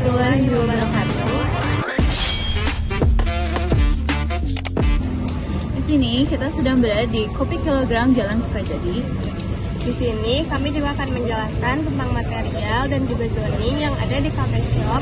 warahmatullahi wabarakatuh. Di sini kita sedang berada di Kopi Kilogram Jalan Sukajadi. Di sini kami juga akan menjelaskan tentang material dan juga zoning yang ada di cafe shop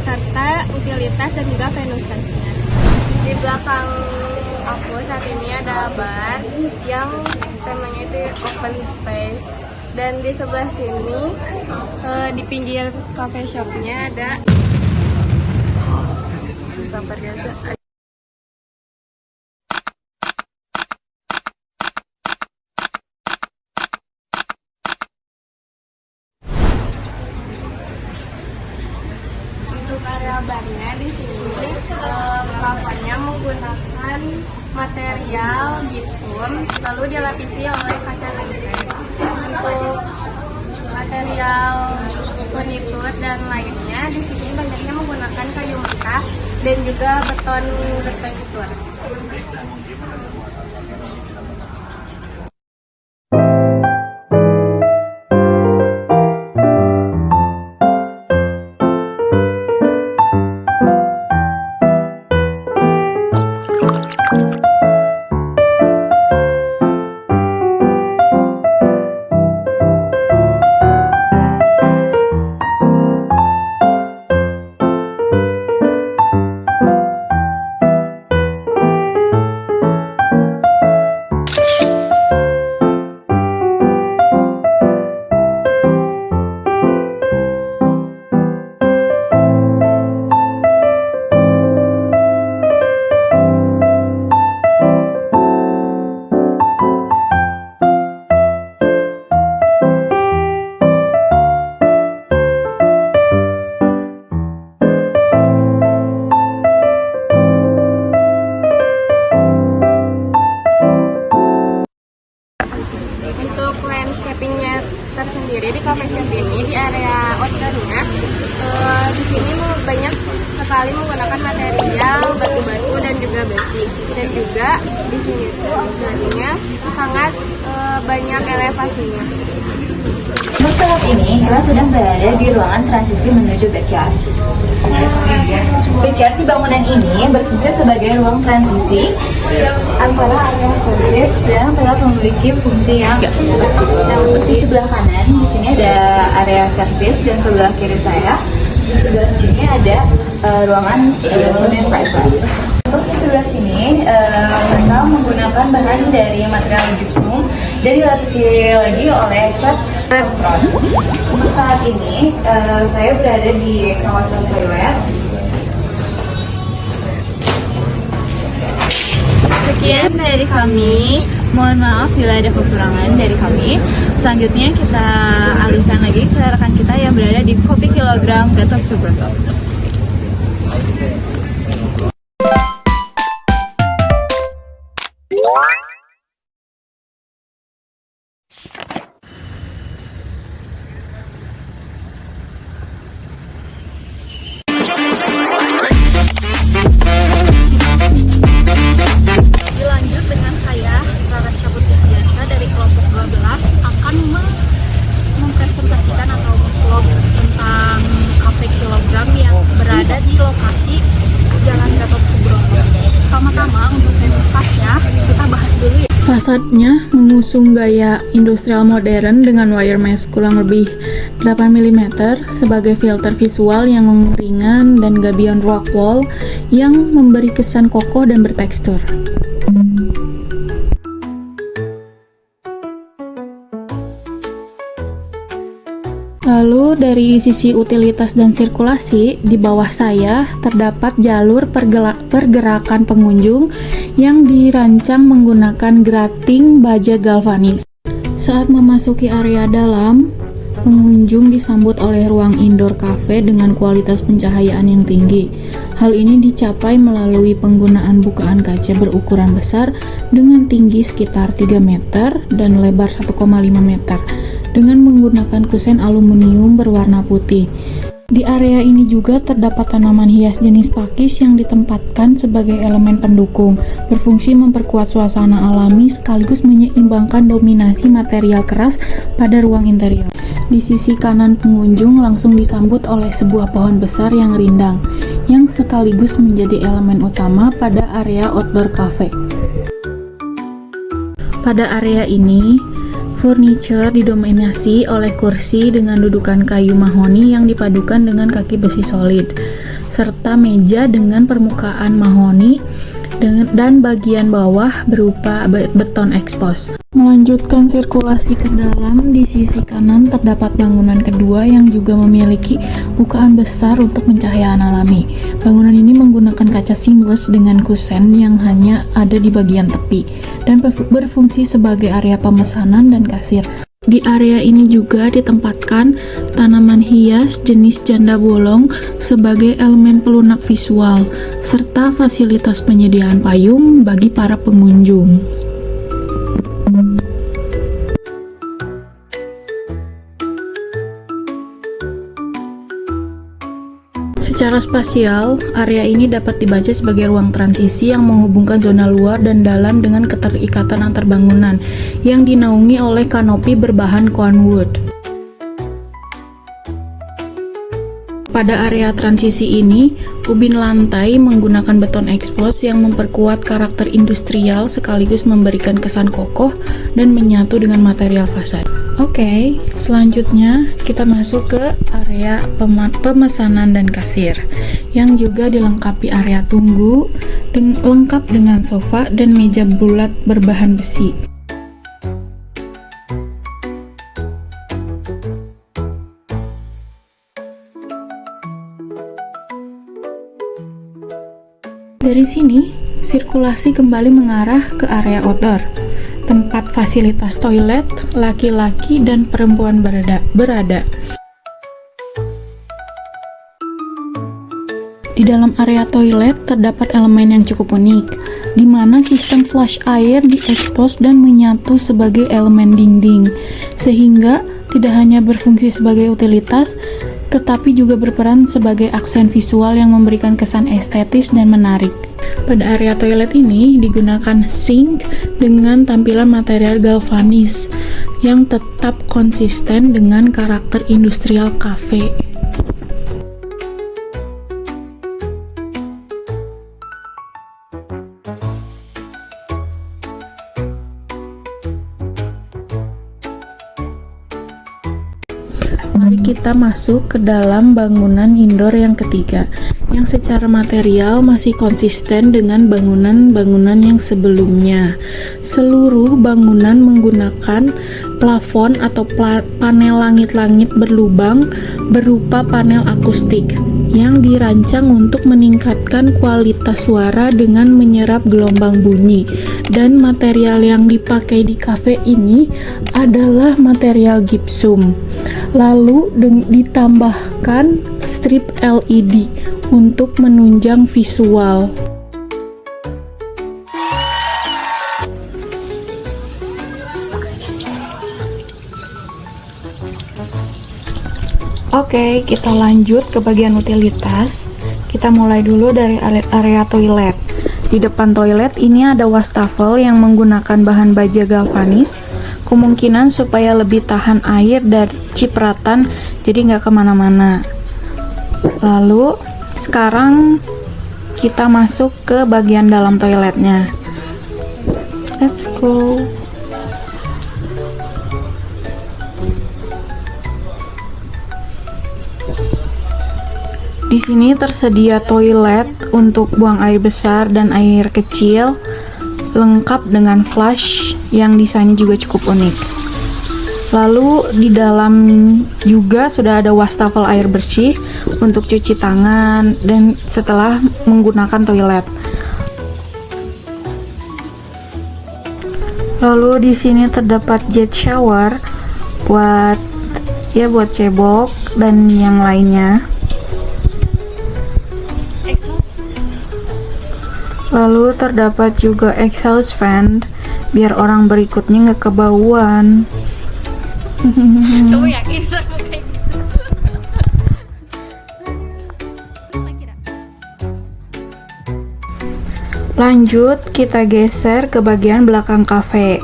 serta utilitas dan juga venue stasiunnya. Di belakang aku saat ini ada bar yang temanya itu open space, dan di sebelah sini di pinggir cafe shopnya ada sampai aja. Untuk area barnya di sini plafonnya menggunakan material gypsum lalu dilapisi oleh kaca lengket. Untuk material furnitur dan lainnya di sini banyaknya menggunakan kayu mentah dan juga beton bertekstur. Untuk landscapingnya tersendiri di cafe shop ini di area outdoornya di sini banyak sekali menggunakan material batu-batu dan juga besi, dan juga di sini tuh outdoornya sangat banyak elevasinya. Untuk saat ini kita sedang berada di ruangan transisi menuju backyard. Backyard di bangunan ini berfungsi sebagai ruang transisi antara area service dan tetap memiliki fungsi yang fleksibel. Nah, untuk di sebelah kanan di sini ada area service dan sebelah kiri saya di sebelah sini ada ruangan semi private. Untuk di sebelah sini mereka menggunakan bahan dari material gypsum dan dilapisi lagi oleh cat apron. Untuk saat ini saya berada di kawasan toilet. Sekian dari kami. Mohon maaf bila ada kekurangan dari kami. Selanjutnya kita alihkan lagi ke rekan kita yang berada di Kopi Kilogram Gatot Subroto. Dilanjut dengan saya, Rara Syaputi Biasa dari kelompok 12 akan mempresentasikan atau vlog tentang Cafe Kilogram yang berada di lokasi Jalan Gatot Subroto. Pertama-tama untuk venustasnya kita bahas dulu ya. Fasadnya mengusung gaya industrial modern dengan wire mesh kurang lebih 8 mm sebagai filter visual yang ringan dan gabion rock wall yang memberi kesan kokoh dan bertekstur. Lalu dari sisi utilitas dan sirkulasi, di bawah saya terdapat jalur pergerakan pengunjung yang dirancang menggunakan grating baja galvanis. Saat memasuki area dalam, pengunjung disambut oleh ruang indoor cafe dengan kualitas pencahayaan yang tinggi. Hal ini dicapai melalui penggunaan bukaan kaca berukuran besar dengan tinggi sekitar 3 meter dan lebar 1,5 meter dengan menggunakan kusen aluminium berwarna putih. Di area ini juga terdapat tanaman hias jenis pakis yang ditempatkan sebagai elemen pendukung, berfungsi memperkuat suasana alami sekaligus menyeimbangkan dominasi material keras pada ruang interior. Di sisi kanan pengunjung langsung disambut oleh sebuah pohon besar yang rindang, yang sekaligus menjadi elemen utama pada area outdoor cafe. Pada area ini, furniture didominasi oleh kursi dengan dudukan kayu mahoni yang dipadukan dengan kaki besi solid, serta meja dengan permukaan mahoni dan bagian bawah berupa beton ekspos. Melanjutkan sirkulasi ke dalam, di sisi kanan terdapat bangunan kedua yang juga memiliki bukaan besar untuk pencahayaan alami. Bangunan ini menggunakan kaca seamless dengan kusen yang hanya ada di bagian tepi dan berfungsi sebagai area pemesanan dan kasir. Di area ini juga ditempatkan tanaman hias jenis janda bolong sebagai elemen pelunak visual, serta fasilitas penyediaan payung bagi para pengunjung. Secara spasial, area ini dapat dibaca sebagai ruang transisi yang menghubungkan zona luar dan dalam dengan keterikatan antar bangunan yang dinaungi oleh kanopi berbahan koan wood. Pada area transisi ini, ubin lantai menggunakan beton ekspos yang memperkuat karakter industrial sekaligus memberikan kesan kokoh dan menyatu dengan material fasad. Oke, selanjutnya kita masuk ke area pemesanan dan kasir yang juga dilengkapi area tunggu lengkap dengan sofa dan meja bulat berbahan besi. Dari sini, sirkulasi kembali mengarah ke area outdoor, tempat fasilitas toilet laki-laki dan perempuan berada. Di dalam area toilet terdapat elemen yang cukup unik, di mana sistem flush air diekspos dan menyatu sebagai elemen dinding, sehingga tidak hanya berfungsi sebagai utilitas, tetapi juga berperan sebagai aksen visual yang memberikan kesan estetis dan menarik. Pada area toilet ini digunakan sink dengan tampilan material galvanis yang tetap konsisten dengan karakter industrial cafe. Mari kita masuk ke dalam bangunan indoor yang ketiga, yang secara material masih konsisten dengan bangunan-bangunan yang sebelumnya. Seluruh bangunan menggunakan plafon atau panel langit-langit berlubang berupa panel akustik yang dirancang untuk meningkatkan kualitas suara dengan menyerap gelombang bunyi. Dan material yang dipakai di cafe ini adalah material gypsum. Lalu ditambahkan strip LED untuk menunjang visual. Oke, kita lanjut ke bagian utilitas. Kita mulai dulu dari area toilet. Di depan toilet ini ada wastafel yang menggunakan bahan baja galvanis, kemungkinan supaya lebih tahan air dan cipratan, jadi nggak kemana-mana. Lalu sekarang kita masuk ke bagian dalam toiletnya. Let's go. Di sini tersedia toilet untuk buang air besar dan air kecil, lengkap dengan flush yang desainnya juga cukup unik. Lalu di dalam juga sudah ada wastafel air bersih untuk cuci tangan dan setelah menggunakan toilet. Lalu di sini terdapat jet shower buat cebok dan yang lainnya. Lalu terdapat juga exhaust fan biar orang berikutnya nggak kebauan. Kamu yakin aku kayak gitu? Lanjut, kita geser ke bagian belakang kafe.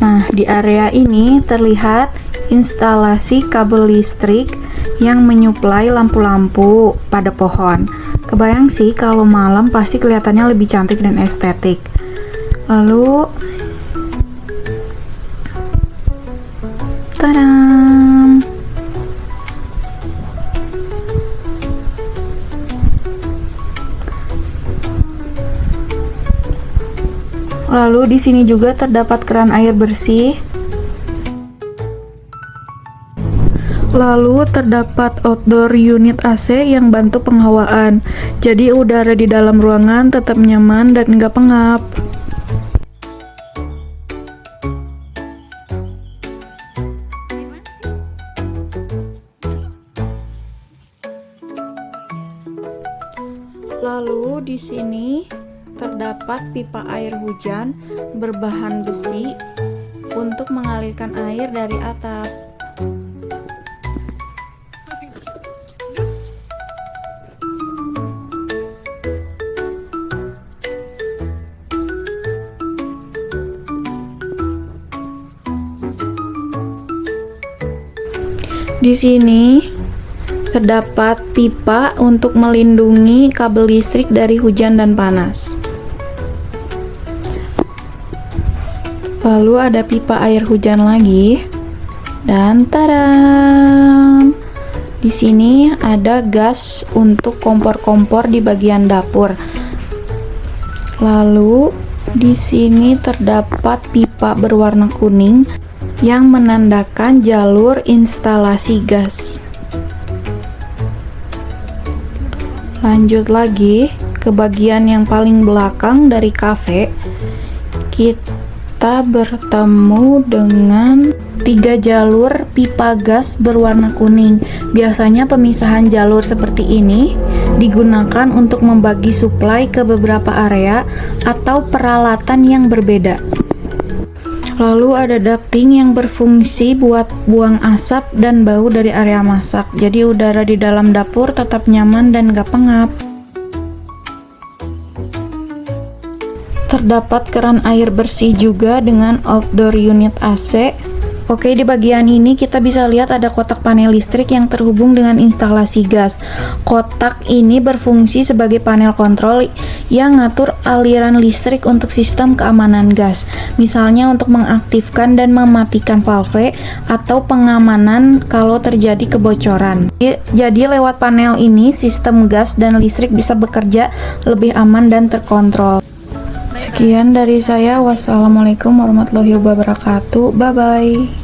Nah, di area ini terlihat instalasi kabel listrik yang menyuplai lampu-lampu pada pohon. Kebayang sih kalau malam pasti kelihatannya lebih cantik dan estetik. Lalu, tadam! Lalu di sini juga terdapat keran air bersih. Lalu terdapat outdoor unit AC yang bantu penghawaan. Jadi udara di dalam ruangan tetap nyaman dan nggak pengap. Lalu di sini terdapat pipa air hujan berbahan besi untuk mengalirkan air dari atap. Di sini terdapat pipa untuk melindungi kabel listrik dari hujan dan panas. Lalu ada pipa air hujan lagi. Dan tadam! Di sini ada gas untuk kompor-kompor di bagian dapur. Lalu di sini terdapat pipa berwarna kuning yang menandakan jalur instalasi gas. Lanjut lagi ke bagian yang paling belakang dari kafe. Kita bertemu dengan 3 jalur pipa gas berwarna kuning. Biasanya pemisahan jalur seperti ini digunakan untuk membagi suplai ke beberapa area atau peralatan yang berbeda. Lalu ada ducting yang berfungsi buat buang asap dan bau dari area masak. Jadi udara di dalam dapur tetap nyaman dan gak pengap. Terdapat keran air bersih juga dengan outdoor unit AC. Oke, di bagian ini kita bisa lihat ada kotak panel listrik yang terhubung dengan instalasi gas. Kotak ini berfungsi sebagai panel kontrol yang ngatur aliran listrik untuk sistem keamanan gas. Misalnya untuk mengaktifkan dan mematikan valve atau pengamanan kalau terjadi kebocoran. Jadi lewat panel ini sistem gas dan listrik bisa bekerja lebih aman dan terkontrol. Sekian dari saya. Wassalamualaikum warahmatullahi wabarakatuh. Bye bye.